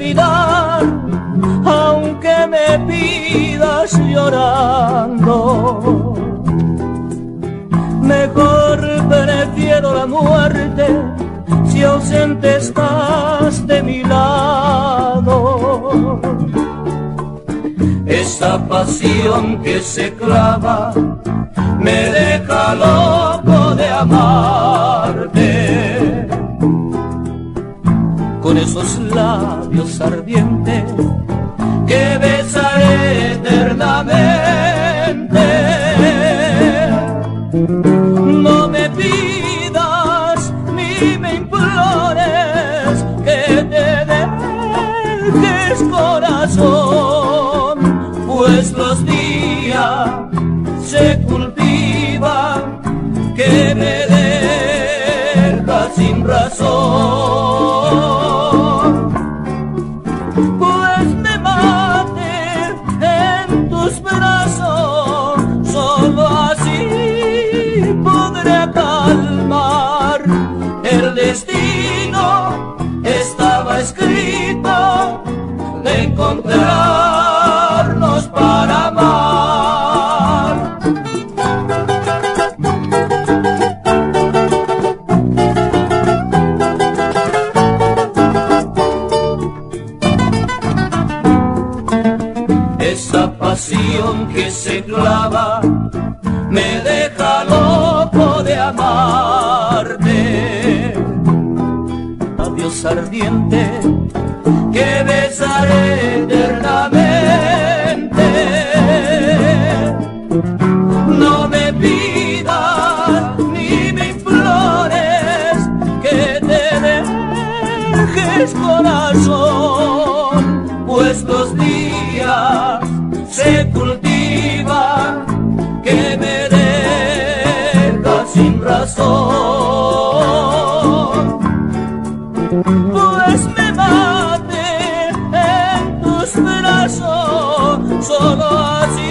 olvidar, aunque me pidas llorando. Mejor prefiero la muerte si ausente estás de mi lado. Esa pasión que se clava me deja loco de amarte. Con esos labios ardientes que besaré eternamente. No me pidas ni me implores que te dejes, corazón, pues los días se cultivan que me dejas sin razón. Pues me mate en tus brazos, solo así podré calmar. El destino estaba escrito de encontrarnos para amar. Esa pasión que se clava me deja loco de amarte. Adiós ardiente que besaré eternamente. No me pidas ni me implores que te dejes, corazón, pues los días se cultivan que me dejas sin razón. Pues me mate en tus brazos, solo así